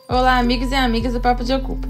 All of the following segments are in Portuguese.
Olá, amigos e amigas do Papo de Ocupa.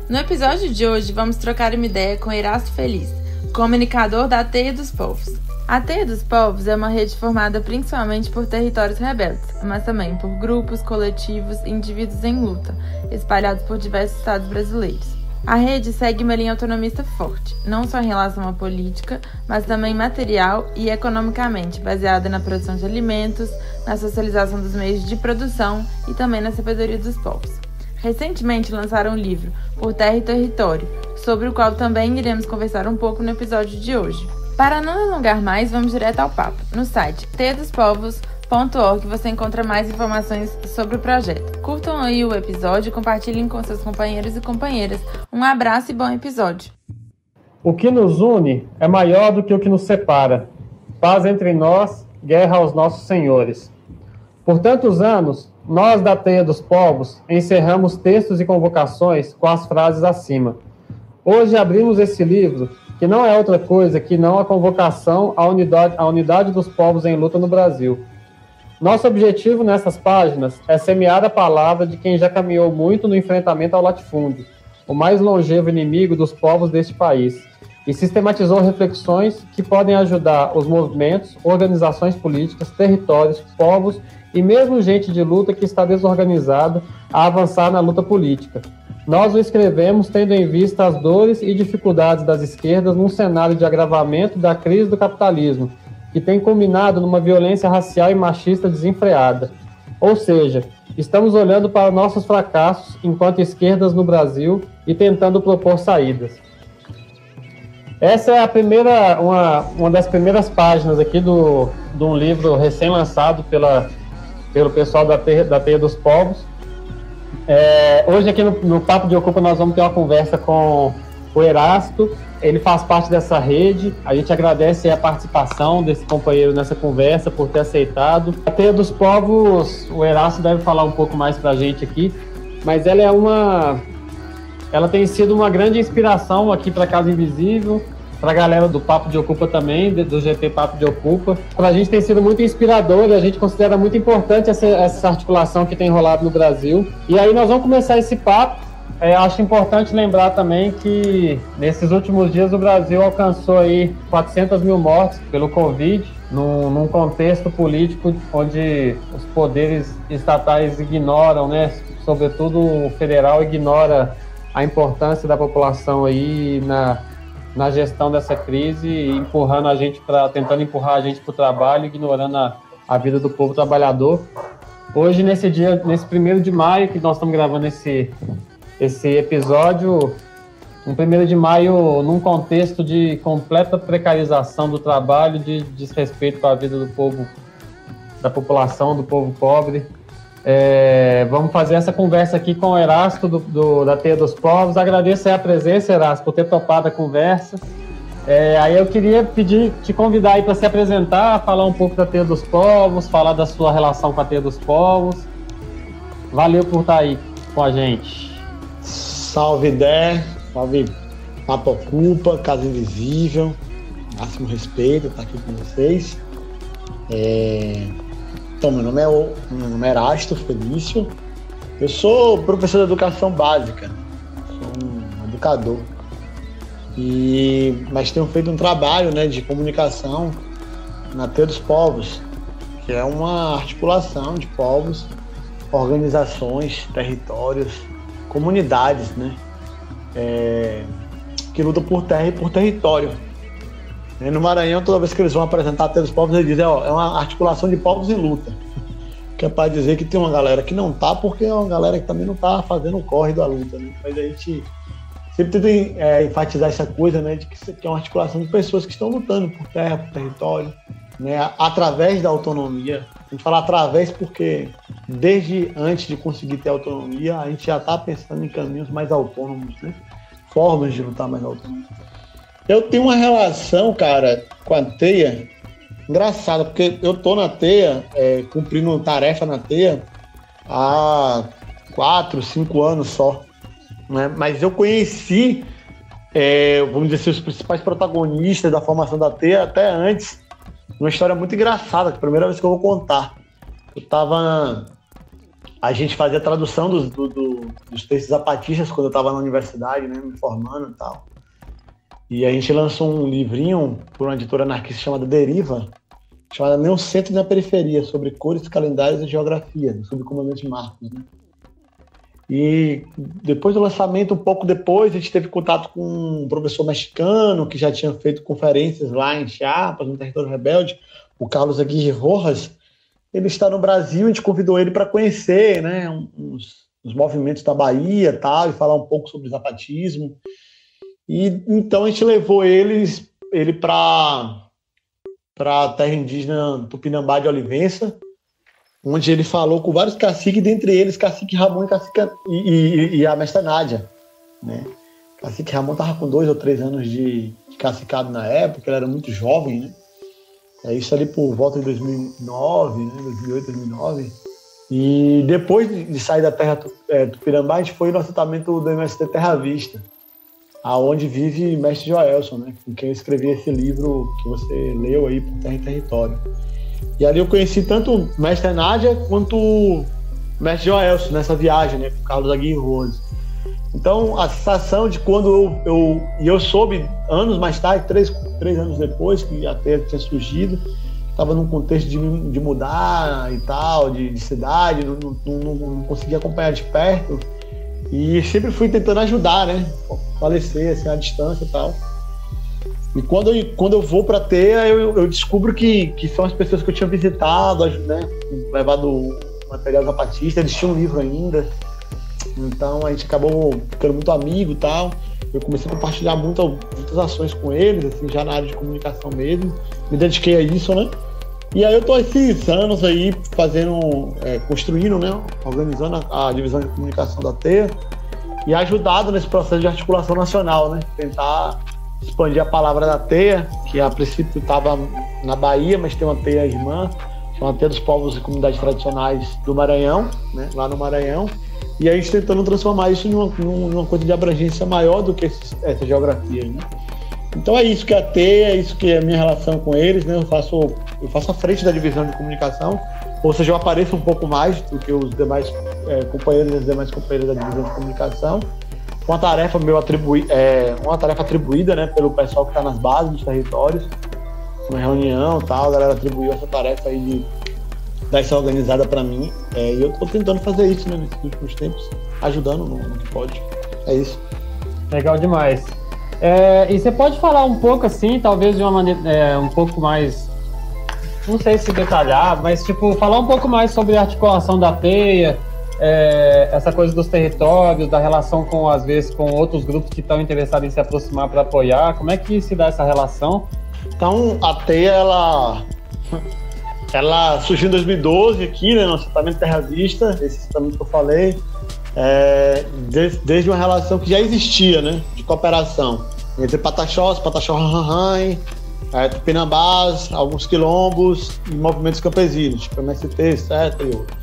No episódio de hoje, vamos trocar uma ideia com Erasto Feliz, comunicador da Teia dos Povos. A Teia dos Povos é uma rede formada principalmente por territórios rebeldes, mas também por grupos, coletivos e indivíduos em luta, espalhados por diversos estados brasileiros. A rede segue uma linha autonomista forte, não só em relação à política, mas também material e economicamente, baseada na produção de alimentos, na socialização dos meios de produção e também na sabedoria dos povos. Recentemente lançaram um livro, Por Terra e Território, sobre o qual também iremos conversar um pouco no episódio de hoje. Para não alongar mais, vamos direto ao papo. No site teiadospovos.org você encontra mais informações sobre o projeto. Curtam aí o episódio e compartilhem com seus companheiros e companheiras. Um abraço e bom episódio. O que nos une é maior do que o que nos separa. Paz entre nós, guerra aos nossos senhores. Por tantos anos, nós da Teia dos Povos encerramos textos e convocações com as frases acima. Hoje abrimos esse livro, que não é outra coisa que não a convocação à unidade dos povos em luta no Brasil. Nosso objetivo nessas páginas é semear a palavra de quem já caminhou muito no enfrentamento ao latifúndio, o mais longevo inimigo dos povos deste país, e sistematizou reflexões que podem ajudar os movimentos, organizações políticas, territórios, povos e mesmo gente de luta que está desorganizada a avançar na luta política. Nós o escrevemos tendo em vista as dores e dificuldades das esquerdas num cenário de agravamento da crise do capitalismo, que tem culminado numa violência racial e machista desenfreada. Ou seja, estamos olhando para nossos fracassos enquanto esquerdas no Brasil e tentando propor saídas. Essa é uma das primeiras páginas aqui de um livro recém-lançado pelo pessoal da Teia dos Povos. Hoje aqui no Papo de Ocupa nós vamos ter uma conversa com o Erasto. Ele faz parte dessa rede. A gente agradece a participação desse companheiro nessa conversa, por ter aceitado. A Teia dos Povos, o Erasto deve falar um pouco mais pra gente aqui, mas ela tem sido uma grande inspiração aqui para Casa Invisível, para a galera do Papo de Ocupa também, do GT Papo de Ocupa. Para a gente tem sido muito inspirador e a gente considera muito importante essa articulação que tem rolado no Brasil. E aí nós vamos começar esse papo. Acho importante lembrar também que nesses últimos dias o Brasil alcançou aí 400 mil mortes pelo Covid, num contexto político onde os poderes estatais ignoram, né, sobretudo o federal ignora a importância da população aí na gestão dessa crise, tentando empurrar a gente para o trabalho, ignorando a vida do povo trabalhador. Hoje, nesse 1º de maio, que nós estamos gravando esse episódio, um 1º de maio num contexto de completa precarização do trabalho, de desrespeito com a vida do povo, da população, do povo pobre. Vamos fazer essa conversa aqui com o Erasto da Teia dos Povos. Agradeço a presença, Erasto, por ter topado a conversa. Aí eu queria te convidar aí para se apresentar, falar um pouco da Teia dos Povos, falar da sua relação com a Teia dos Povos. Valeu por estar aí com a gente. Salve Dé, salve Papo Ocupa, Casa Invisível, máximo respeito estar aqui com vocês. Então, meu nome é Erasto Felício, eu sou professor de educação básica, sou um educador, mas tenho feito um trabalho, né, de comunicação na Teia dos Povos, que é uma articulação de povos, organizações, territórios, comunidades, né, que lutam por terra e por território. No Maranhão, toda vez que eles vão apresentar a Teia dos Povos, eles dizem, é uma articulação de povos em luta. Que é para dizer que tem uma galera que não tá, porque é uma galera que também não tá fazendo o corre da luta, né? Mas a gente sempre tenta enfatizar essa coisa, né, de que é uma articulação de pessoas que estão lutando por terra, por território, né, através da autonomia. A gente fala através porque desde antes de conseguir ter autonomia, a gente já está pensando em caminhos mais autônomos, né? Formas de lutar mais autônomos. Eu tenho uma relação, cara, com a Teia engraçada, porque eu tô na Teia, cumprindo tarefa na Teia há 4, 5 anos só, né? Mas eu conheci, vamos dizer assim, os principais protagonistas da formação da Teia até antes. Uma história muito engraçada, que é a primeira vez que eu vou contar. Eu estava A gente fazia tradução dos textos zapatistas quando eu estava na universidade, né, me formando e tal. E a gente lançou um livrinho por uma editora anarquista chamada Deriva, chamada Nenhum Centro na Periferia, sobre cores, calendários e geografia, do subcomandante Marcos, né? E depois do lançamento, um pouco depois, a gente teve contato com um professor mexicano que já tinha feito conferências lá em Chiapas, no território rebelde, o Carlos Aguirre Rojas. Ele está no Brasil, a gente convidou ele para conhecer, né, os movimentos da Bahia, tal, e falar um pouco sobre zapatismo. E então a gente levou ele para a terra indígena Tupinambá de Olivença, onde ele falou com vários caciques, dentre eles Cacique Ramon e a mestra Nádia, né? Cacique Ramon estava com 2 ou 3 anos de cacicado na época, ele era muito jovem, né? É isso ali por volta de 2009, né? 2008, 2009. E depois de sair da terra Tupinambá, a gente foi no assentamento do MST Terra Vista, aonde vive mestre Joelson, né? Com quem eu escrevi esse livro que você leu aí, Por Terra e Território. E ali eu conheci tanto o mestre Nádia quanto o mestre Joelson nessa viagem, né, com o Carlos Aguirre Rose. Então, a sensação de quando eu soube, anos mais tarde, 3 anos depois, que a Teia tinha surgido, estava num contexto de mudar e tal, de cidade, não conseguia acompanhar de perto, e sempre fui tentando ajudar, né, falecer, assim, à distância e tal. E quando eu vou para a Teia, eu descubro que são as pessoas que eu tinha visitado, né, levado material zapatista, eles tinham um livro ainda. Então a gente acabou ficando muito amigo e tal. Eu comecei a compartilhar muitas ações com eles, assim, já na área de comunicação mesmo. Me dediquei a isso, né? E aí eu tô esses anos aí construindo, né? Organizando a divisão de comunicação da Teia e ajudado nesse processo de articulação nacional, né? Tentar expandir a palavra da Teia, que a princípio estava na Bahia, mas tem uma Teia irmã, chama Teia dos Povos e Comunidades Tradicionais do Maranhão, né? Lá no Maranhão. E a gente tentando transformar isso numa coisa de abrangência maior do que essa geografia, né? Então é isso que é a Teia, é isso que é a minha relação com eles, né? Eu faço a frente da divisão de comunicação, ou seja, eu apareço um pouco mais do que os demais companheiros e as demais companheiras da divisão de comunicação. Uma tarefa atribuída, né, pelo pessoal que está nas bases dos territórios, uma reunião e tal, a galera atribuiu essa tarefa aí de dar essa organizada para mim, e eu estou tentando fazer isso, né, nesses últimos tempos, ajudando no que pode. É isso. Legal demais. E você pode falar um pouco assim, talvez de uma maneira um pouco mais, não sei se detalhar, mas tipo, falar um pouco mais sobre a articulação da Teia, essa coisa dos territórios, da relação às vezes com outros grupos que estão interessados em se aproximar para apoiar, como é que se dá essa relação? Então, a Teia, ela surgiu em 2012 aqui, né, no assentamento Terra Vista, esse assentamento que eu falei, desde uma relação que já existia, né, de cooperação entre Pataxós, Pataxó-Ranhan, Tupinambás, alguns quilombos e movimentos campesinos, tipo MST, etc. e outros.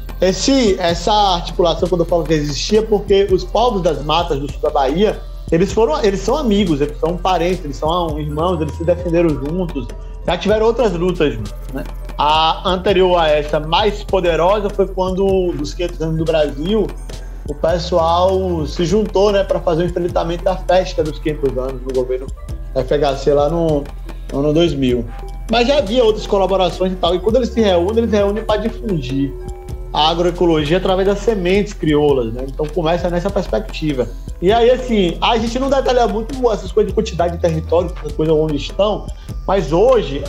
Essa articulação, quando eu falo que existia, porque os povos das matas do sul da Bahia, eles são amigos, eles são parentes, eles são irmãos, eles se defenderam juntos, já tiveram outras lutas, né? A anterior a essa, mais poderosa, foi quando, dos 500 anos do Brasil, o pessoal se juntou, né, para fazer o enfrentamento da festa dos 500 anos no governo FHC lá no ano 2000. Mas já havia outras colaborações e tal, e quando eles se reúnem para difundir a agroecologia através das sementes crioulas, né? Então começa nessa perspectiva. E aí, assim, a gente não detalha muito essas coisas de quantidade de território, essas coisas onde estão, mas hoje,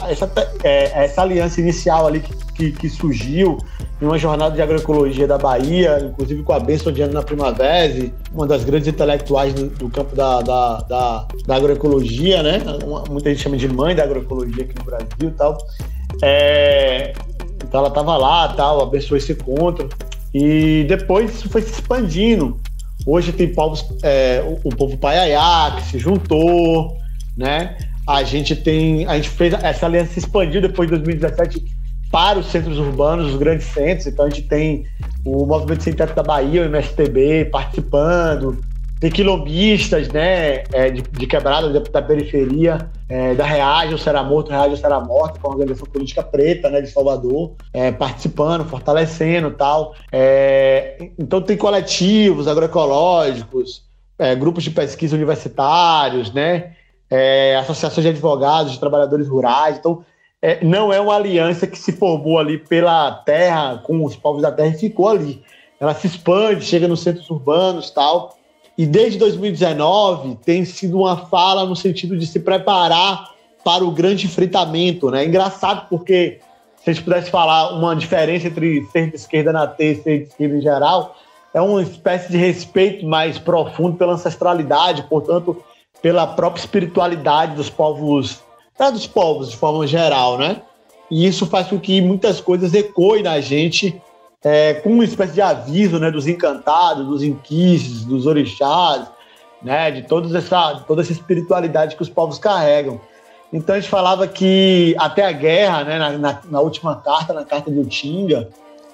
essa aliança inicial ali que surgiu em uma jornada de agroecologia da Bahia, inclusive com a Benção de Ana Primavera, uma das grandes intelectuais do campo da agroecologia, né? Muita gente chama de mãe da agroecologia aqui no Brasil e tal. Então ela estava lá, tal, abençoou esse encontro, e depois isso foi se expandindo. Hoje tem povos, o povo Paiaiá que se juntou, né? A gente fez essa aliança, se expandiu depois de 2017 para os centros urbanos, os grandes centros. Então a gente tem o Movimento Sem Teto da Bahia, o MSTB, participando, tem quilombistas, né, de quebrada da periferia, da Reage ou Será Morto, Reage ou Será Morto, que é uma organização política preta, né, de Salvador, participando, fortalecendo e tal. Então tem coletivos agroecológicos, grupos de pesquisa universitários, né, associações de advogados, de trabalhadores rurais. Então não é uma aliança que se formou ali pela terra, com os povos da terra e ficou ali. Ela se expande, chega nos centros urbanos e tal. E desde 2019 tem sido uma fala no sentido de se preparar para o grande enfrentamento, né? É engraçado porque, se a gente pudesse falar uma diferença entre ser de esquerda na T e ser de esquerda em geral, é uma espécie de respeito mais profundo pela ancestralidade, portanto, pela própria espiritualidade dos povos de forma geral, né? E isso faz com que muitas coisas ecoem na gente, com uma espécie de aviso, né, dos encantados, dos inquices, dos orixás, né, de toda essa espiritualidade que os povos carregam. Então a gente falava que até a guerra, né, na última carta, na carta de Utinga,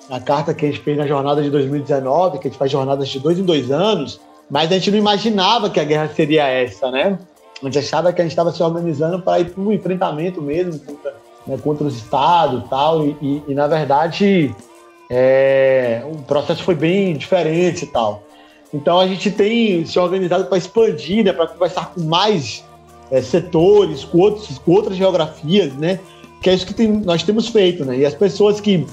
a carta que a gente fez na jornada de 2019, que a gente faz jornadas de 2 em 2 anos, mas a gente não imaginava que a guerra seria essa, né? A gente achava que a gente estava se organizando para ir para um enfrentamento mesmo contra os estados e tal, e na verdade o processo foi bem diferente e tal. Então a gente tem se organizado para expandir, né, para conversar com mais setores, com outras geografias, né, que é isso que nós temos feito, né? E as pessoas que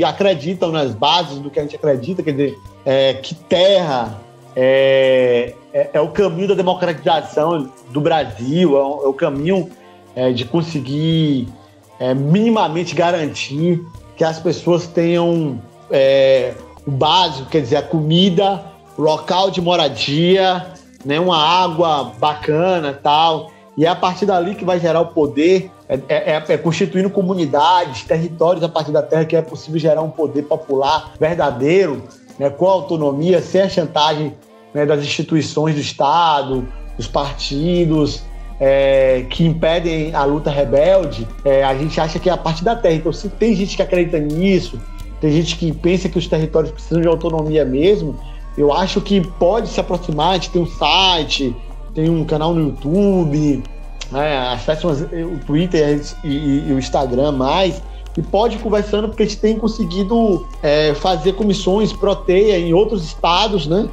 acreditam nas bases do que a gente acredita, quer dizer, que terra é o caminho da democratização do Brasil, é o caminho de conseguir minimamente garantir que as pessoas tenham o básico, quer dizer, a comida, o local de moradia, né, uma água bacana e tal. E é a partir dali que vai gerar o poder, constituindo comunidades, territórios a partir da terra, que é possível gerar um poder popular verdadeiro, né, com autonomia, sem a chantagem, né, das instituições do Estado, dos partidos, que impedem a luta rebelde. A gente acha que é a partir da terra. Então, se tem gente que acredita nisso, tem gente que pensa que os territórios precisam de autonomia mesmo, eu acho que pode se aproximar. A gente tem um site, tem um canal no YouTube, acessa o Twitter e o Instagram mais, e pode ir conversando, porque a gente tem conseguido fazer comissões pró-teia em outros estados, né?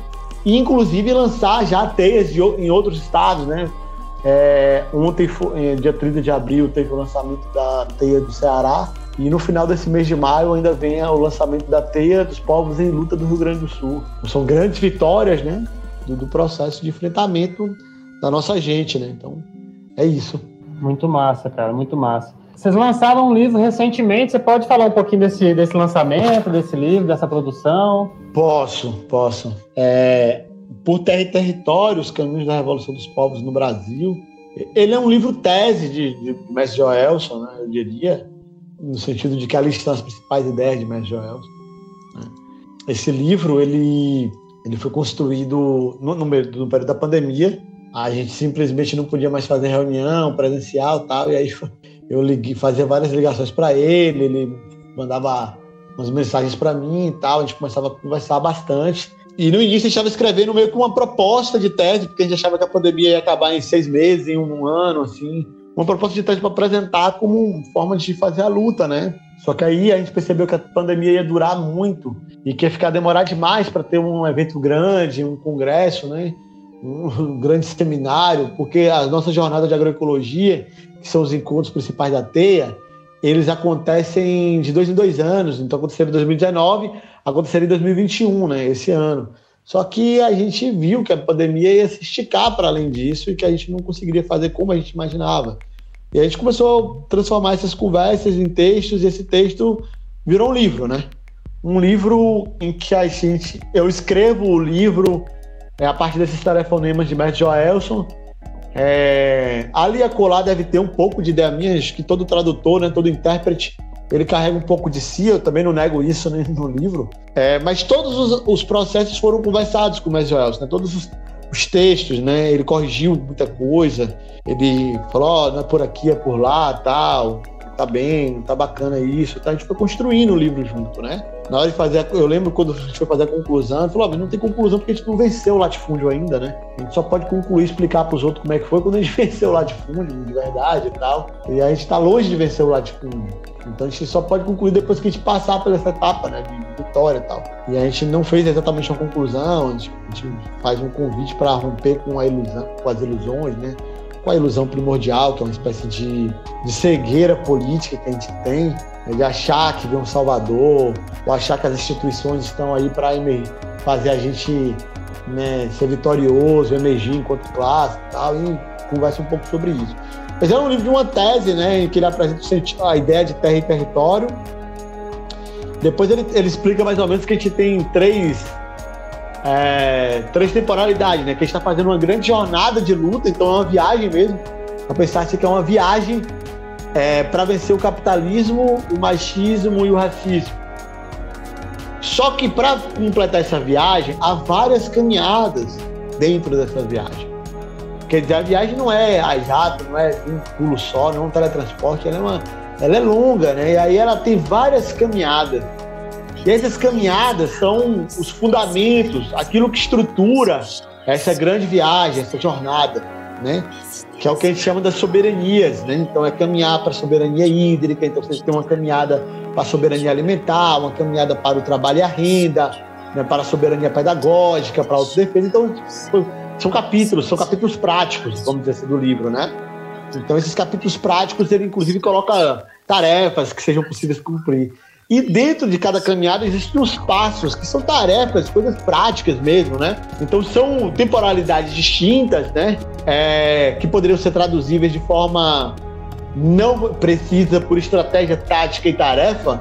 E inclusive lançar já teias em outros estados, né? Ontem, dia 30 de abril, teve o lançamento da teia do Ceará, e no final desse mês de maio ainda vem o lançamento da teia dos povos em luta do Rio Grande do Sul. São grandes vitórias, né, do processo de enfrentamento da nossa gente, né? Então, é isso. Muito massa, cara, muito massa. Vocês lançaram um livro recentemente, você pode falar um pouquinho desse lançamento, desse livro, dessa produção? Posso. Por Terra e Território, os Caminhos da Revolução dos Povos no Brasil. Ele é um livro tese de Mestre Joelson, né, eu diria, no sentido de que ali estão as principais ideias de Mestre Joelson, né? Esse livro, ele foi construído no período da pandemia. A gente simplesmente não podia mais fazer reunião presencial e tal, e aí eu fazia várias ligações para ele mandava umas mensagens para mim e tal, a gente começava a conversar bastante. E no início a gente estava escrevendo meio que uma proposta de tese, porque a gente achava que a pandemia ia acabar em 6 meses, em um ano, assim. Uma proposta de tese para apresentar como forma de fazer a luta, né? Só que aí a gente percebeu que a pandemia ia durar muito e que ia demorar demais para ter um evento grande, um congresso, né? Um grande seminário, porque a nossa jornada de agroecologia, que são os encontros principais da TEIA, eles acontecem de 2 em 2 anos. Então aconteceram em 2019, aconteceria em 2021, né, esse ano. Só que a gente viu que a pandemia ia se esticar para além disso e que a gente não conseguiria fazer como a gente imaginava. E a gente começou a transformar essas conversas em textos, e esse texto virou um livro, né? Um livro em que eu escrevo o livro a partir desses telefonemas de Mestre Joelson. Ali a colar deve ter um pouco de ideia minha, acho que todo tradutor, né, todo intérprete, ele carrega um pouco de si, eu também não nego isso, né, no livro. Mas todos os processos foram conversados com o Mestre Joelson, né, todos os textos, né, ele corrigiu muita coisa, ele falou, não é por aqui, é por lá, tal, tá bem, tá bacana isso, tá? A gente foi construindo o livro junto, né? Na hora de fazer, eu lembro quando a gente foi fazer a conclusão, ele falou, mas não tem conclusão porque a gente não venceu o latifúndio ainda, né? A gente só pode concluir, explicar pros outros como é que foi quando a gente venceu o latifúndio, de verdade e tal. E a gente tá longe de vencer o latifúndio. Então a gente só pode concluir depois que a gente passar por essa etapa, né, de vitória e tal. E a gente não fez exatamente uma conclusão, a gente faz um convite para romper com a ilusão, com as ilusões, né? Com a ilusão primordial, que é uma espécie de cegueira política que a gente tem, de achar que vem um salvador, ou achar que as instituições estão aí para fazer a gente, né, ser vitorioso, emergir enquanto classe e tal, e conversa um pouco sobre isso. Mas é um livro de uma tese, né, em que ele apresenta a ideia de terra e território. Depois ele explica mais ou menos que a gente tem três temporalidades, né, que a gente está fazendo uma grande jornada de luta, então é uma viagem mesmo. Eu pensar que é uma viagem para vencer o capitalismo, o machismo e o racismo. Só que para completar essa viagem, há várias caminhadas dentro dessa viagem. Quer dizer, a viagem não é a jato, não é um pulo só, não é um teletransporte, ela é longa, né? E aí ela tem várias caminhadas. E essas caminhadas são os fundamentos, aquilo que estrutura essa grande viagem, essa jornada, né? Que é o que a gente chama das soberanias, né? Então é caminhar para a soberania hídrica, então você tem uma caminhada para a soberania alimentar, uma caminhada para o trabalho e a renda, né? Para a soberania pedagógica, para a autodefesa. Então são capítulos práticos, vamos dizer assim, do livro, né? Então esses capítulos práticos, ele inclusive coloca tarefas que sejam possíveis cumprir. E dentro de cada caminhada existem os passos, que são tarefas, coisas práticas mesmo, né? Então são temporalidades distintas, né? Que poderiam ser traduzíveis de forma não precisa por estratégia, tática e tarefa,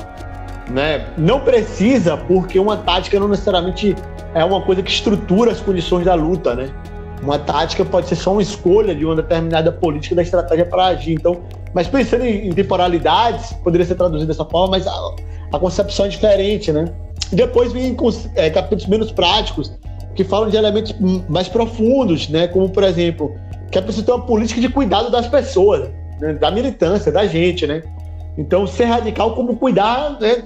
né? Não precisa porque uma tática não necessariamente é uma coisa que estrutura as condições da luta, né? Uma tática pode ser só uma escolha de uma determinada política da estratégia para agir. Então, mas pensando em temporalidades, poderia ser traduzido dessa forma, mas a concepção é diferente, né? E depois vem capítulos menos práticos, que falam de elementos mais profundos, né? Como, por exemplo, que é preciso ter uma política de cuidado das pessoas, né? Da militância, da gente, né? Então, ser radical como cuidar, né?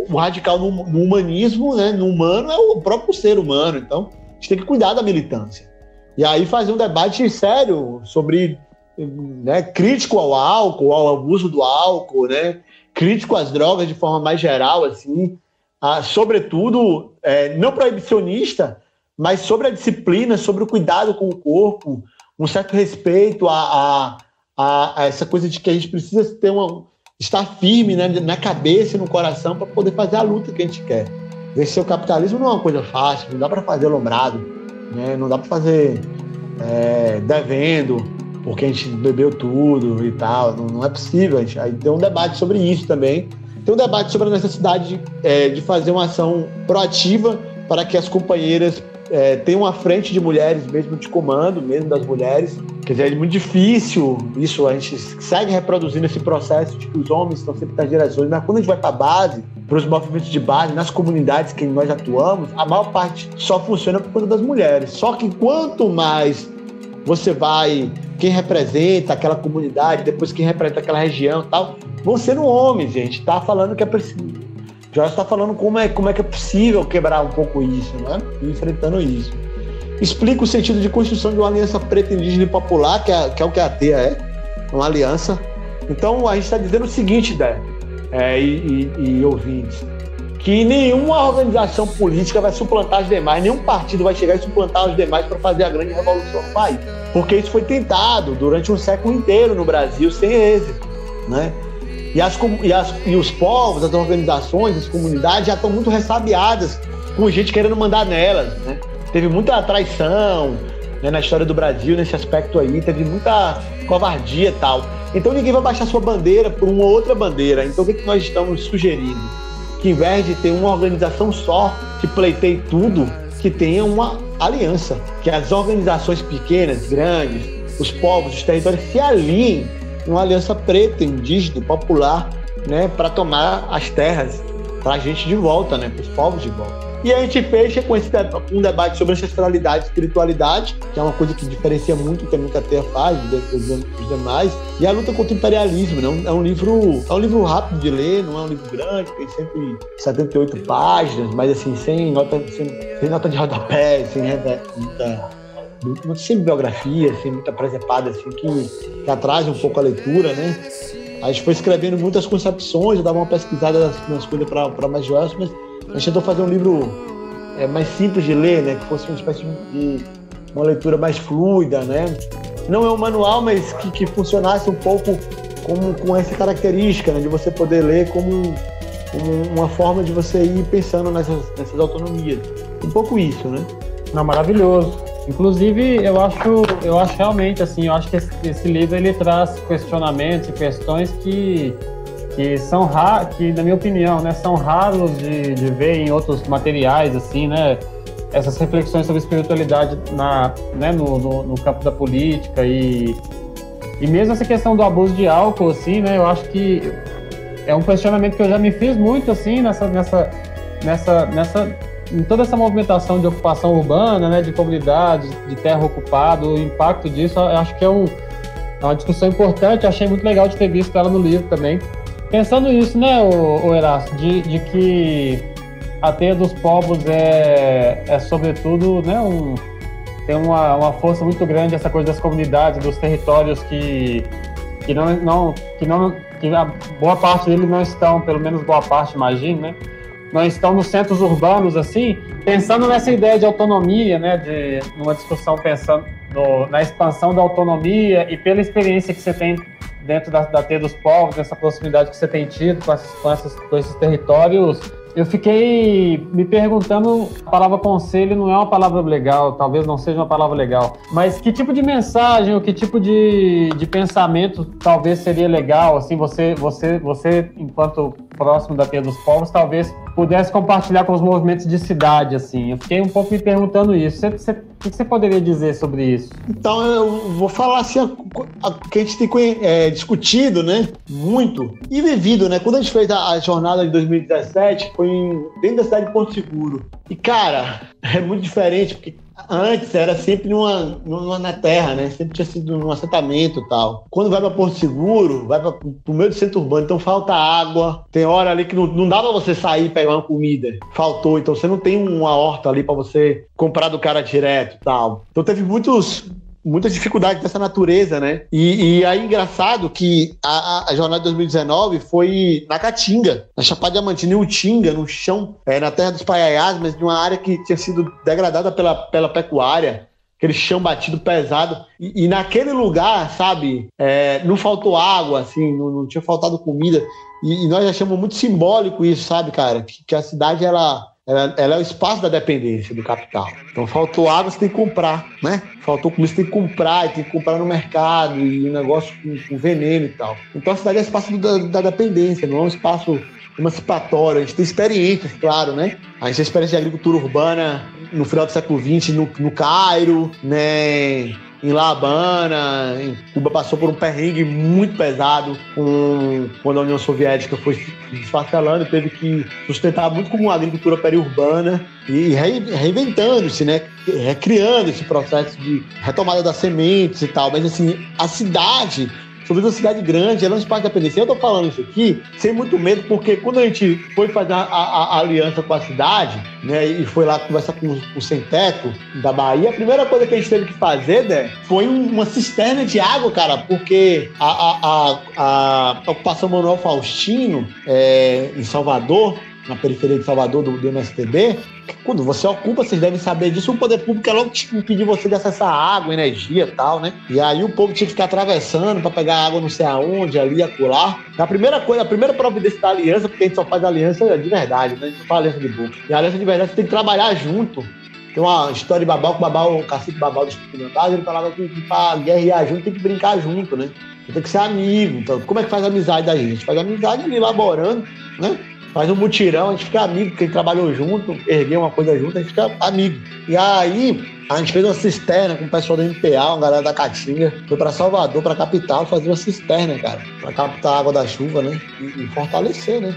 O radical no humanismo, né? No humano, é o próprio ser humano. Então, a gente tem que cuidar da militância. E aí fazer um debate sério sobre, né, crítico ao álcool, ao abuso do álcool, né? Crítico às drogas de forma mais geral, assim, sobretudo, não proibicionista, mas sobre a disciplina, sobre o cuidado com o corpo, um certo respeito a essa coisa de que a gente precisa estar firme, né, na cabeça e no coração para poder fazer a luta que a gente quer. Vencer o capitalismo não é uma coisa fácil, não dá para fazer lombrado, né, não dá para fazer devendo, porque a gente bebeu tudo e tal, não é possível. Aí tem um debate sobre isso também. Tem um debate sobre a necessidade de fazer uma ação proativa para que as companheiras tenham uma frente de mulheres, mesmo de comando, mesmo das mulheres. Quer dizer, é muito difícil isso, a gente segue reproduzindo esse processo de que os homens estão sempre nas direções, mas quando a gente vai para a base, para os movimentos de base, nas comunidades que nós atuamos, a maior parte só funciona por conta das mulheres. Só que quanto mais você vai, quem representa aquela comunidade, depois quem representa aquela região e tal, vão sendo homens, gente. Tá falando que é preciso. Já está falando como é que é possível quebrar um pouco isso, né? Enfrentando isso. Explica o sentido de construção de uma aliança preta, indígena e popular, que é o que a ATEA é, uma aliança. Então a gente está dizendo o seguinte, Dé, e ouvintes, que nenhuma organização política vai suplantar as demais, nenhum partido vai chegar e suplantar os demais para fazer a grande revolução no país. Porque isso foi tentado durante um século inteiro no Brasil, sem êxito, né? E os povos, as organizações, as comunidades já estão muito ressabiadas com gente querendo mandar nelas, né? Teve muita traição, né, na história do Brasil, nesse aspecto aí, teve muita covardia e tal. Então ninguém vai baixar sua bandeira por uma outra bandeira. Então o que nós estamos sugerindo? Que em vez de ter uma organização só que pleiteie tudo, que tenha uma aliança, que as organizações pequenas, grandes, os povos, os territórios se alinhem em uma aliança preta, indígena, popular, né, para tomar as terras para a gente de volta, né, para os povos de volta. E a gente fecha com um debate sobre ancestralidade e espiritualidade, que é uma coisa que diferencia muito o que a Nunca Terra faz dos demais. E a luta contra o imperialismo, né? É um livro rápido de ler, não é um livro grande, tem 178 páginas, mas assim, sem nota de rodapé, sem bibliografia, sem muita presepada, assim, que atrasa um pouco a leitura, né? A gente foi escrevendo muitas concepções, eu dava uma pesquisada nas coisas para mais Joelson, mas a gente tentou fazer um livro mais simples de ler, né? Que fosse uma espécie de uma leitura mais fluida, né? Não é um manual, mas que funcionasse um pouco com essa característica, né? De você poder ler como uma forma de você ir pensando nessas autonomias. Um pouco isso, né? Não, maravilhoso. Inclusive, eu acho realmente, assim, eu acho que esse livro, ele traz questionamentos e questões que são raros, que, na minha opinião, né, são raros de ver em outros materiais, assim, né? Essas reflexões sobre espiritualidade no campo da política e mesmo essa questão do abuso de álcool, assim, né? Eu acho que é um questionamento que eu já me fiz muito, assim, em toda essa movimentação de ocupação urbana, né, de comunidades, de terra ocupada, o impacto disso, eu acho que é uma discussão importante. Eu achei muito legal de ter visto ela no livro também. Pensando nisso, né, o Erasto, de que a Teia dos Povos é sobretudo, né, tem uma força muito grande, essa coisa das comunidades, dos territórios que a boa parte deles não estão, pelo menos boa parte, imagino, né, não estão nos centros urbanos, assim, pensando nessa ideia de autonomia, né, numa discussão pensando na expansão da autonomia e pela experiência que você tem dentro da Teia dos Povos, nessa proximidade que você tem tido com esses territórios. Eu fiquei me perguntando, a palavra conselho não é uma palavra legal, talvez não seja uma palavra legal, mas que tipo de mensagem ou que tipo de pensamento talvez seria legal, assim, você enquanto próximo da Teia dos Povos, talvez pudesse compartilhar com os movimentos de cidade, assim. Eu fiquei um pouco me perguntando isso. O que você poderia dizer sobre isso? Então, eu vou falar assim, o que a gente tem discutido, né, muito, e vivido, né, quando a gente fez a jornada de 2017, foi dentro da cidade de Porto Seguro. E, cara, é muito diferente, porque antes era sempre na terra, né? Sempre tinha sido num assentamento e tal. Quando vai pra Porto Seguro, vai pro meio do centro urbano, então falta água. Tem hora ali que não dá pra você sair e pegar uma comida. Faltou, então você não tem uma horta ali pra você comprar do cara direto e tal. Então teve muitas dificuldades dessa natureza, né? E aí, engraçado que a jornada de 2019 foi na Caatinga, na Chapada Diamantina, em Utinga, no chão, na terra dos Paiaiás, mas de uma área que tinha sido degradada pela pecuária, aquele chão batido pesado. E naquele lugar, sabe, não faltou água, assim, não tinha faltado comida. E nós achamos muito simbólico isso, sabe, cara? Que a cidade, ela é o espaço da dependência do capital. Então, faltou água, você tem que comprar, né? Faltou comida, você tem que comprar, e tem que comprar no mercado, e um negócio com veneno e tal. Então, a cidade é o espaço da dependência, não é um espaço emancipatório. A gente tem experiências, claro, né? A gente tem experiência de agricultura urbana no final do século XX, no Cairo, né? Em La Habana, em Cuba, passou por um perrengue muito pesado quando a União Soviética foi se desfacelando, teve que sustentar muito como uma agricultura periurbana e reinventando-se, né? Recriando esse processo de retomada das sementes e tal. Mas, assim, a cidade, sobretudo a cidade grande, ela é um espaço de dependência. Eu tô falando isso aqui sem muito medo, porque quando a gente foi fazer a aliança com a cidade, né, e foi lá conversar com o sem-teto da Bahia, a primeira coisa que a gente teve que fazer, né, foi uma cisterna de água, cara, porque a ocupação Manuel Faustino, em Salvador, na periferia de Salvador, do MSTB, quando você ocupa, vocês devem saber disso, o poder público é logo impedir você de acessar água, energia e tal, né? E aí o povo tinha que ficar atravessando para pegar água não sei aonde, ali, acolá. A primeira providência da aliança, porque a gente só faz aliança de verdade, né? A gente não faz aliança de boca. E a aliança de verdade você tem que trabalhar junto. Tem uma história de Babal, que o cacique Babal do Espírito Santo, ele falava que para guerrear junto tem que brincar junto, né? Tem que ser amigo. Então, como é que faz a amizade da gente? A gente faz amizade ali, elaborando, né? Faz um mutirão, a gente fica amigo, porque a gente trabalhou junto, ergueu uma coisa junto, a gente fica amigo. E aí, a gente fez uma cisterna com o pessoal do MPA, uma galera da Caatinga, foi pra Salvador, pra capital, fazer uma cisterna, cara, pra captar a água da chuva, né? E fortalecer, né?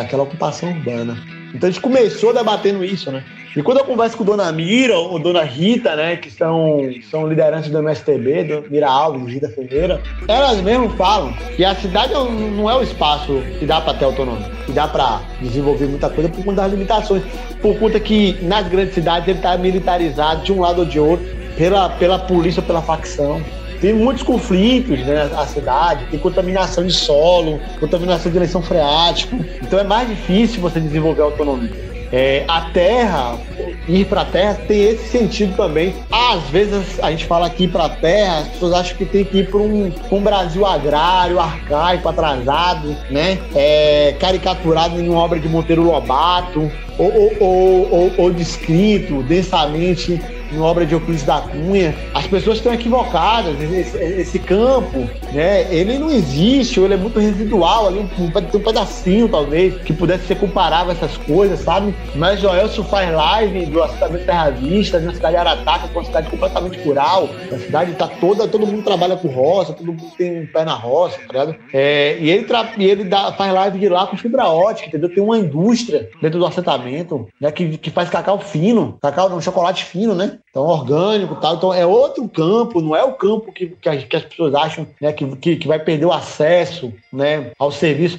Aquela ocupação urbana. Então a gente começou debatendo isso, né? E quando eu converso com Dona Mira ou Dona Rita, né, que são lideranças do MSTB, do Mira Alves, Rita Ferreira, elas mesmas falam que a cidade não é o espaço que dá para ter autonomia, que dá para desenvolver muita coisa por conta das limitações, por conta que nas grandes cidades ele está militarizado de um lado ou de outro pela polícia ou pela facção. Tem muitos conflitos, né, na cidade, tem contaminação de solo, contaminação de eleição freática, então é mais difícil você desenvolver autonomia. A terra, ir para a terra tem esse sentido também. Às vezes a gente fala que ir para a terra, as pessoas acham que tem que ir para um Brasil agrário, arcaico, atrasado, né? Caricaturado em uma obra de Monteiro Lobato, ou descrito densamente em obra de Euclides da Cunha. As pessoas estão equivocadas. Esse campo, né, ele não existe, ou ele é muito residual, ali um pedacinho, talvez, que pudesse ser comparável a essas coisas, sabe? Mas Joelson faz live do assentamento Terra Vista, na cidade de Arataca, que é uma cidade completamente rural. A cidade tá toda, todo mundo trabalha com roça, todo mundo tem um pé na roça, tá ligado? E ele faz live de lá com fibra ótica, entendeu? Tem uma indústria dentro do assentamento, né, que faz cacau fino, chocolate fino, né? Então, orgânico e tal. Então, é outro campo, não é o campo que as pessoas acham, né, que vai perder o acesso, né, ao serviço.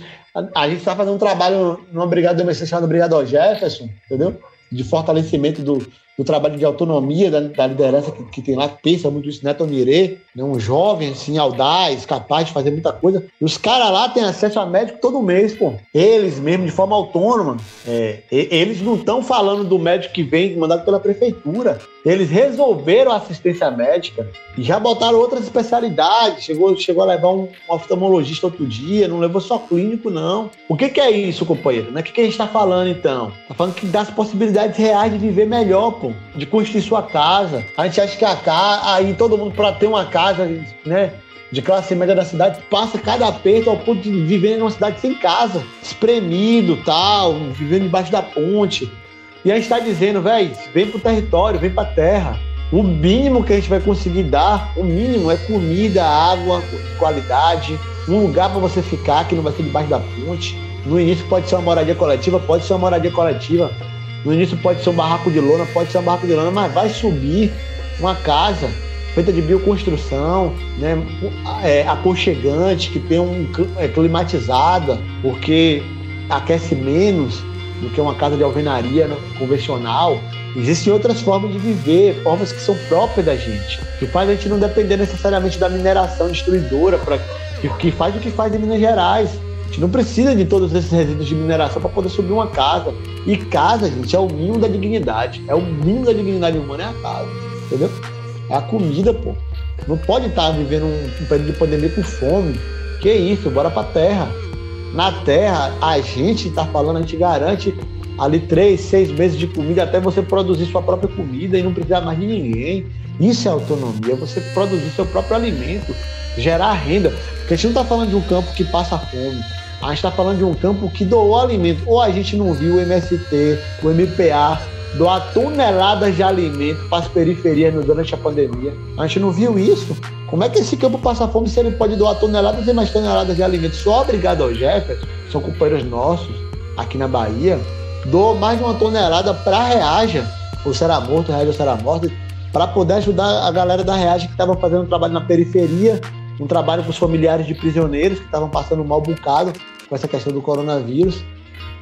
A gente está fazendo um trabalho numa brigada do MST chamada Brigada Jefferson, entendeu? De fortalecimento do trabalho de autonomia da liderança que tem lá, que pensa muito isso, Neto Nirê, né, um jovem, assim, audaz, capaz de fazer muita coisa. E os caras lá têm acesso a médico todo mês, pô. Eles mesmo, de forma autônoma. Eles não estão falando do médico que vem mandado pela prefeitura. Eles resolveram a assistência médica e já botaram outras especialidades. Chegou a levar um oftalmologista outro dia, não levou só clínico, não. O que é isso, companheiro? Né? O que a gente está falando, então? Está falando que das possibilidades reais de viver melhor, pô, de construir sua casa. A gente acha que aí todo mundo, para ter uma casa, né, de classe média da cidade, passa cada aperto ao ponto de viver numa cidade sem casa, espremido, tal, vivendo debaixo da ponte. E a gente está dizendo, velho, vem pro território, vem pra terra. O mínimo que a gente vai conseguir dar, o mínimo é comida, água, qualidade, um lugar para você ficar que não vai ser debaixo da ponte. No início pode ser uma moradia coletiva, No início pode ser um barraco de lona, mas vai subir uma casa feita de bioconstrução, né, aconchegante, que tem climatizada, porque aquece menos do que uma casa de alvenaria, né, convencional. Existem outras formas de viver, formas que são próprias da gente, que faz a gente não depender necessariamente da mineração destruidora, que faz o que faz em Minas Gerais. A gente não precisa de todos esses resíduos de mineração para poder subir uma casa. E casa, gente, é o mínimo da dignidade. É o mínimo da dignidade humana, é a casa. Entendeu? É a comida, pô. Não pode estar vivendo um período de pandemia com fome. Que isso, bora pra terra. Na terra, a gente tá falando, a gente garante ali 3, 6 meses de comida até você produzir sua própria comida e não precisar mais de ninguém. Isso é autonomia, você produzir seu próprio alimento, gerar renda. Porque a gente não tá falando de um campo que passa fome. A gente está falando de um campo que doou alimento. Ou a gente não viu o MST, o MPA doar toneladas de alimento para as periferias durante a pandemia. A gente não viu isso. Como é que esse campo passa fome se ele pode doar toneladas e mais toneladas de alimento? Só a Brigada Jefferson, são companheiros nossos aqui na Bahia, doou mais de 1 tonelada para a Reaja, o Será Morto, a Reaja Será Morto, para poder ajudar a galera da Reaja que estava fazendo um trabalho na periferia, um trabalho com os familiares de prisioneiros que estavam passando mal bocado com essa questão do coronavírus.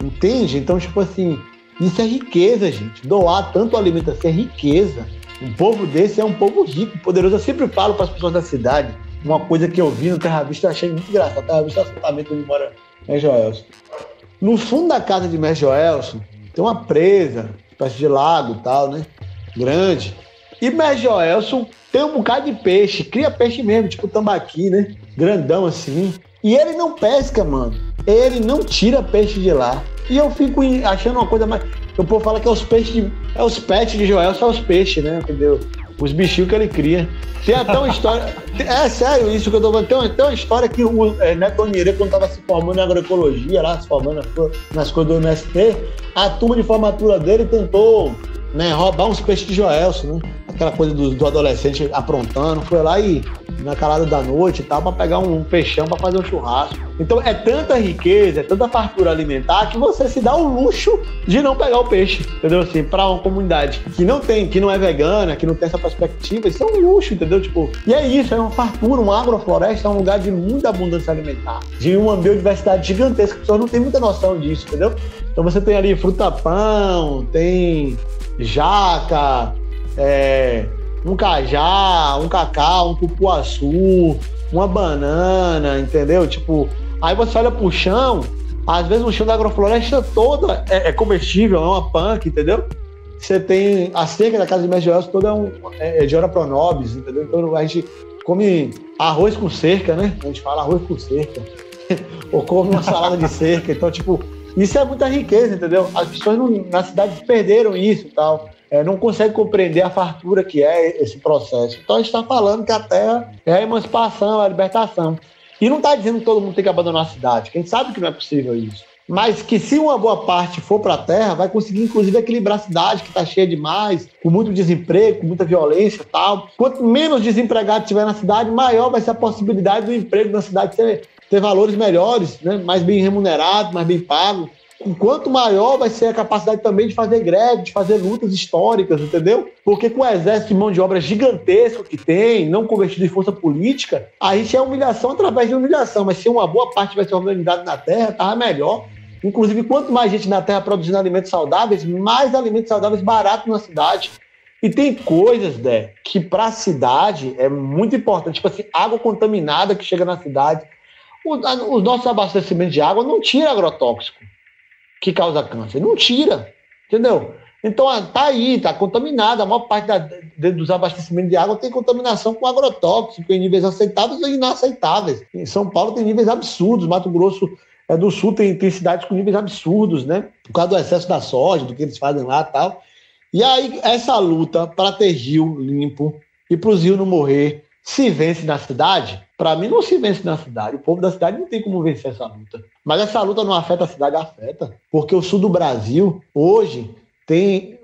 Entende? Então, tipo assim, isso é riqueza, gente. Doar tanto alimento assim é riqueza. Um povo desse é um povo rico, poderoso. Eu sempre falo para as pessoas da cidade, uma coisa que eu vi no Terra Vista, eu achei muito engraçado. Terra Vista é o assentamento onde mora Mestre Joelson. No fundo da casa de Mestre Joelson tem uma presa, espécie de lago e tal, né? Grande. E Mestre Joelson tem um bocado de peixe, cria peixe mesmo, tipo tambaqui, né? Grandão assim. E ele não pesca, mano. Ele não tira peixe de lá. E eu fico achando uma coisa mais... O povo fala que é os peixes é os pets de Joelson, são os peixes, né? Entendeu? Os bichinhos que ele cria. Tem até uma história... É sério isso que eu tô falando. Tem uma história que o Neto Nirê, quando tava se formando em agroecologia, lá se formando nas coisas do MST, a turma de formatura dele tentou, né, roubar uns peixes de Joelson, né? Aquela coisa do adolescente aprontando. Foi lá e na calada da noite e tal, para pegar um peixão para fazer um churrasco. Então é tanta riqueza, é tanta fartura alimentar que você se dá o luxo de não pegar o peixe, entendeu? Assim, para uma comunidade que não é vegana, que não tem essa perspectiva, isso é um luxo, entendeu? Tipo, e é isso, é uma fartura, uma agrofloresta é um lugar de muita abundância alimentar, de uma biodiversidade gigantesca, que as pessoas não têm muita noção disso, entendeu? Então você tem ali fruta-pão, tem jaca, um cajá, um cacau, um cupuaçu, uma banana, entendeu? Tipo, aí você olha pro chão, às vezes o chão da agrofloresta toda é comestível, é uma punk, entendeu? Você tem a cerca da casa de Mestre Joelson toda é de Ora Pro Nobis, entendeu? Então a gente come arroz com cerca, né? A gente fala arroz com cerca. Ou come uma salada de cerca. Então, tipo, isso é muita riqueza, entendeu? As pessoas na cidade perderam isso e tal. Não conseguem compreender a fartura que é esse processo. Então a gente está falando que a terra é a emancipação, a libertação. E não está dizendo que todo mundo tem que abandonar a cidade, que a gente sabe que não é possível isso. Mas que se uma boa parte for para a terra, vai conseguir inclusive equilibrar a cidade, que está cheia demais, com muito desemprego, com muita violência e tal. Quanto menos desempregado tiver na cidade, maior vai ser a possibilidade do emprego na cidade ter valores melhores, né? Mais bem remunerado, mais bem pago. Quanto maior vai ser a capacidade também de fazer greve, de fazer lutas históricas, entendeu? Porque com o exército de mão de obra gigantesco que tem, não convertido em força política, a gente é humilhação através de humilhação, mas se uma boa parte vai ser organizada na terra, tá melhor. Inclusive, quanto mais gente na terra produzindo alimentos saudáveis, mais alimentos saudáveis baratos na cidade. E tem coisas, que para a cidade é muito importante, tipo assim, água contaminada que chega na cidade. Os nossos abastecimentos de água não tira agrotóxico que causa câncer. Não tira, entendeu? Então, tá aí, tá contaminada. A maior parte dos abastecimentos de água tem contaminação com agrotóxico em níveis aceitáveis ou inaceitáveis. Em São Paulo tem níveis absurdos, Mato Grosso do Sul tem cidades com níveis absurdos, né? Por causa do excesso da soja, do que eles fazem lá e tal. E aí, essa luta para ter rio limpo e para os rios não morrer, se vence na cidade? Para mim, não se vence na cidade. O povo da cidade não tem como vencer essa luta. Mas essa luta não afeta a cidade, afeta. Porque o sul do Brasil, hoje,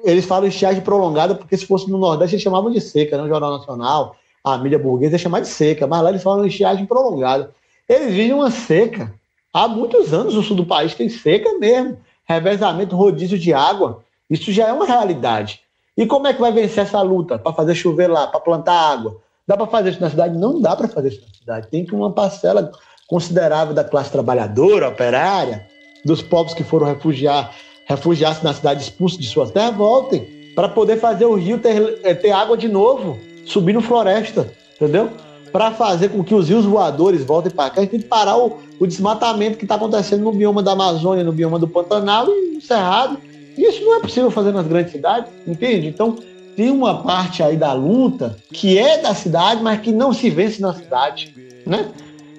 eles falam estiagem prolongada, porque se fosse no Nordeste, eles chamavam de seca, né? O Jornal Nacional, a mídia burguesa, ia chamar de seca. Mas lá eles falam estiagem prolongada. Eles vivem uma seca. Há muitos anos o sul do país tem seca mesmo. Revezamento, rodízio de água. Isso já é uma realidade. E como é que vai vencer essa luta? Para fazer chover lá, para plantar água? Dá para fazer isso na cidade? Não dá para fazer isso na cidade. Tem que uma parcela considerável da classe trabalhadora, operária, dos povos que foram refugiar-se na cidade, expulsos de suas terras, voltem para poder fazer o rio ter água de novo, subir no floresta, entendeu? Para fazer com que os rios voadores voltem para cá, a gente tem que parar o desmatamento que está acontecendo no bioma da Amazônia, no bioma do Pantanal e no Cerrado. Isso não é possível fazer nas grandes cidades, entende? Então, tem uma parte aí da luta que é da cidade, mas que não se vence na cidade, né?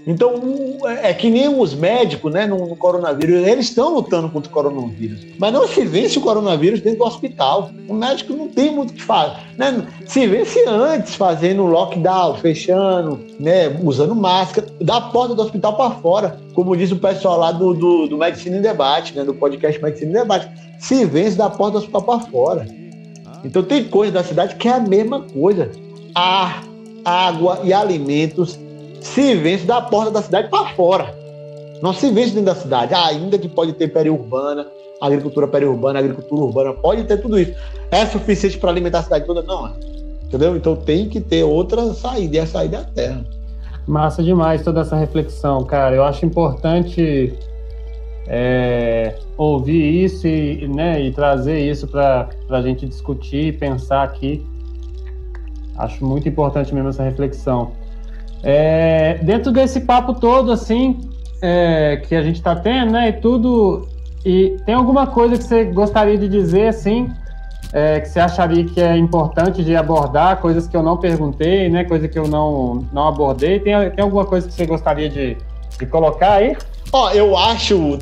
Então, é que nem os médicos, né, no coronavírus, eles estão lutando contra o coronavírus, mas não se vence o coronavírus dentro do hospital. O médico não tem muito o que fazer, né? Se vence antes, fazendo lockdown, fechando, né, usando máscara, da porta do hospital para fora, como diz o pessoal lá do Medicina em Debate, né, do podcast Medicina em Debate. Se vence da porta do hospital para fora. Então tem coisa da cidade que é a mesma coisa. Ar, água e alimentos se vence da porta da cidade para fora. Não se vence dentro da cidade. Ainda que pode ter periurbana, agricultura periurbana, agricultura urbana, pode ter tudo isso. É suficiente para alimentar a cidade toda? Não é. Entendeu? Então tem que ter outra saída, e a saída é a terra. Massa demais toda essa reflexão, cara. Eu acho importante ouvir isso e trazer isso para a gente discutir e pensar aqui. Acho muito importante mesmo essa reflexão. Dentro desse papo todo, assim, que a gente está tendo, né, e tudo, e tem alguma coisa que você gostaria de dizer, assim, que você acharia que é importante de abordar, coisas que eu não perguntei, né, coisa que eu não abordei, tem alguma coisa que você gostaria de colocar aí? Eu acho,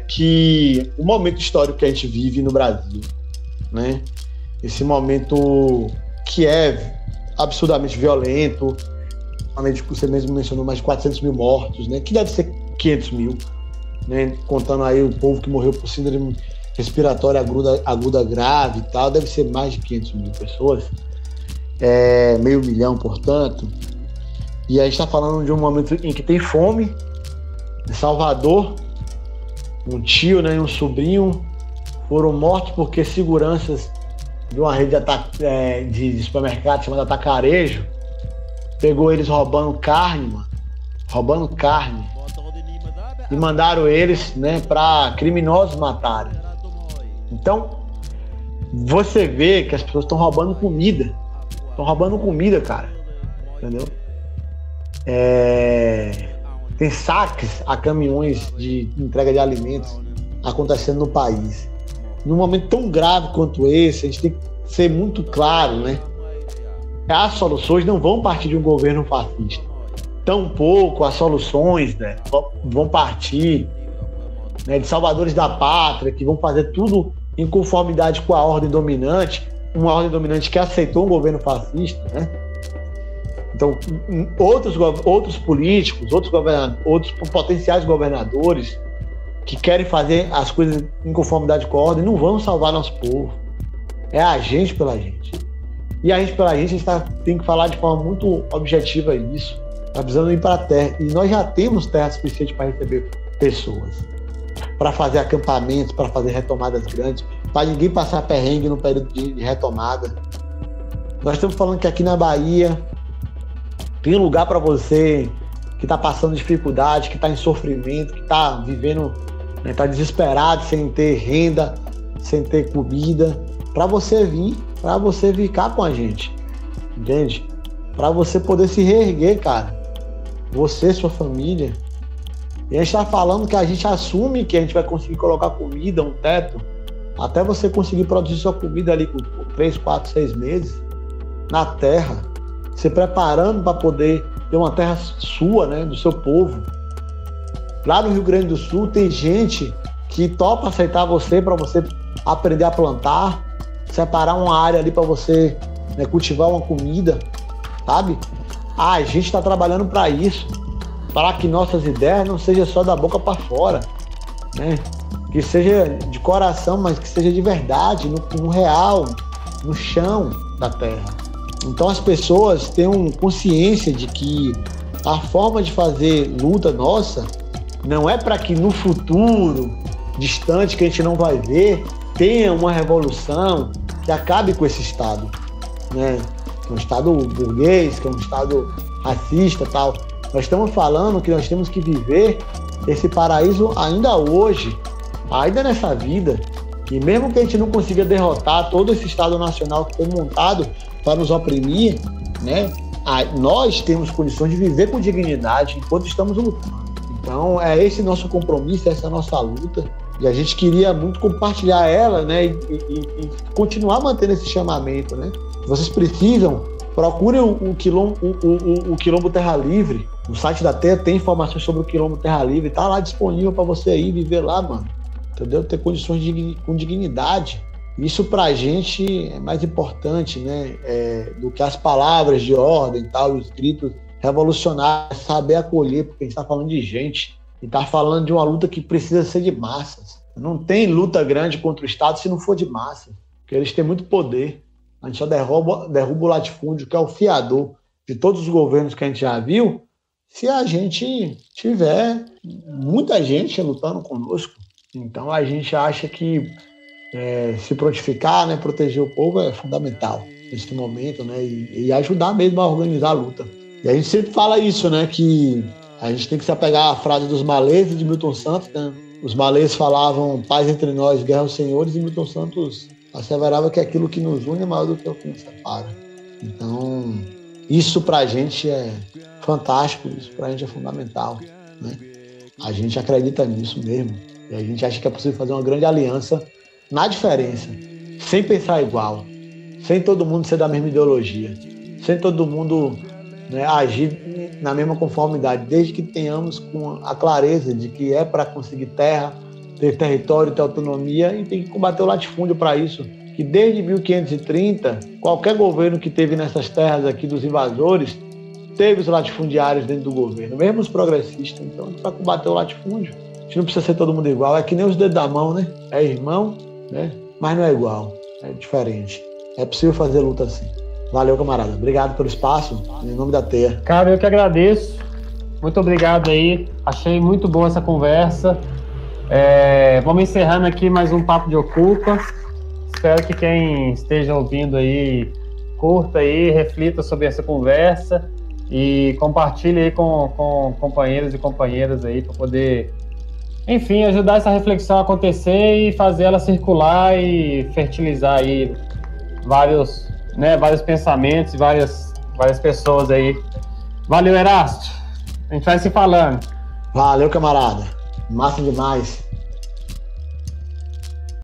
que o momento histórico que a gente vive no Brasil, né, esse momento que é absurdamente violento, você mesmo mencionou mais de 400 mil mortos, né? Que deve ser 500 mil, né? Contando aí o povo que morreu por síndrome respiratória aguda grave e tal, deve ser mais de 500 mil pessoas, 500 mil, portanto. E a gente está falando de um momento em que tem fome. Em Salvador, um tio, né, e um sobrinho foram mortos porque seguranças de uma rede de supermercado chamada Atacarejo pegou eles roubando carne, mano. Roubando carne. E mandaram eles, né, para criminosos matarem. Então, você vê que as pessoas estão roubando comida. Estão roubando comida, cara. Entendeu? Tem saques a caminhões de entrega de alimentos acontecendo no país. Num momento tão grave quanto esse, a gente tem que ser muito claro, né? As soluções não vão partir de um governo fascista. Tampouco as soluções, né, vão partir, né, de salvadores da pátria, que vão fazer tudo em conformidade com a ordem dominante, uma ordem dominante que aceitou um governo fascista, né? Então, outros políticos, outros potenciais governadores que querem fazer as coisas em conformidade com a ordem não vão salvar nosso povo. É a gente pela gente. E a gente pela gente, tem que falar de forma muito objetiva isso. Está precisando ir para a terra. E nós já temos terra suficiente para receber pessoas, para fazer acampamentos, para fazer retomadas grandes, para ninguém passar perrengue no período de retomada. Nós estamos falando que aqui na Bahia tem lugar para você que está passando dificuldade, que está em sofrimento, que está vivendo, está desesperado, sem ter renda, sem ter comida, para você vir cá com a gente, entende? Para você poder se reerguer, cara. Você, sua família. E a gente está falando que a gente assume que a gente vai conseguir colocar comida, um teto, até você conseguir produzir sua comida ali por 3, 4, 6 meses na terra, se preparando para poder ter uma terra sua, né, do seu povo. Lá no Rio Grande do Sul tem gente que topa aceitar você para você aprender a plantar, separar uma área ali para você, né, cultivar uma comida, sabe? A gente está trabalhando para isso, para que nossas ideias não sejam só da boca para fora, né? Que seja de coração, mas que seja de verdade, no real, no chão da terra. Então as pessoas tenham consciência de que a forma de fazer luta nossa não é para que no futuro distante, que a gente não vai ver, tenha uma revolução que acabe com esse Estado, né? Que é um Estado burguês, que é um Estado racista e tal. Nós estamos falando que nós temos que viver esse paraíso ainda hoje, ainda nessa vida. E mesmo que a gente não consiga derrotar todo esse Estado nacional que foi montado para nos oprimir, né? Nós temos condições de viver com dignidade enquanto estamos lutando. Então, é esse nosso compromisso, essa é a nossa luta. E a gente queria muito compartilhar ela, né? E continuar mantendo esse chamamento, né? Vocês precisam, procurem o Quilombo Terra Livre. No site da Terra tem informações sobre o Quilombo Terra Livre. Tá lá disponível para você ir viver lá, mano. Entendeu? Ter condições com dignidade. Isso pra gente é mais importante, né? Do que as palavras de ordem e tal, os gritos revolucionários, saber acolher, porque a gente tá falando de gente. E tá falando de uma luta que precisa ser de massas. Não tem luta grande contra o Estado se não for de massas. Porque eles têm muito poder. A gente só derruba o latifúndio, que é o fiador de todos os governos que a gente já viu, se a gente tiver muita gente lutando conosco. Então a gente acha que se prontificar, né, proteger o povo é fundamental nesse momento, né, e ajudar mesmo a organizar a luta. E a gente sempre fala isso, né, que a gente tem que se apegar à frase dos malês e de Milton Santos, né? Os malês falavam paz entre nós, guerra aos senhores, e Milton Santos asseverava que aquilo que nos une é maior do que o que nos separa. Então, isso pra gente é fantástico, isso pra gente é fundamental, né? A gente acredita nisso mesmo. E a gente acha que é possível fazer uma grande aliança na diferença, sem pensar igual, sem todo mundo ser da mesma ideologia, sem todo mundo, né, agir na mesma conformidade, desde que tenhamos com a clareza de que é para conseguir terra, ter território, ter autonomia, e tem que combater o latifúndio para isso. Que desde 1530, qualquer governo que teve nessas terras aqui dos invasores, teve os latifundiários dentro do governo, mesmo os progressistas. Então, a gente vai combater o latifúndio. A gente não precisa ser todo mundo igual, é que nem os dedos da mão, né? É irmão, né? Mas não é igual, é diferente. É possível fazer luta assim. Valeu, camarada. Obrigado pelo espaço, em nome da Teia. Cara, eu que agradeço. Muito obrigado aí. Achei muito boa essa conversa. Vamos encerrando aqui mais um Papo de Ocupa. Espero que quem esteja ouvindo aí curta aí, reflita sobre essa conversa e compartilhe aí com companheiros e companheiras aí para poder, enfim, ajudar essa reflexão a acontecer e fazer ela circular e fertilizar aí vários pensamentos e várias pessoas aí. Valeu, Erasto. A gente vai se falando. Valeu, camarada. Massa demais.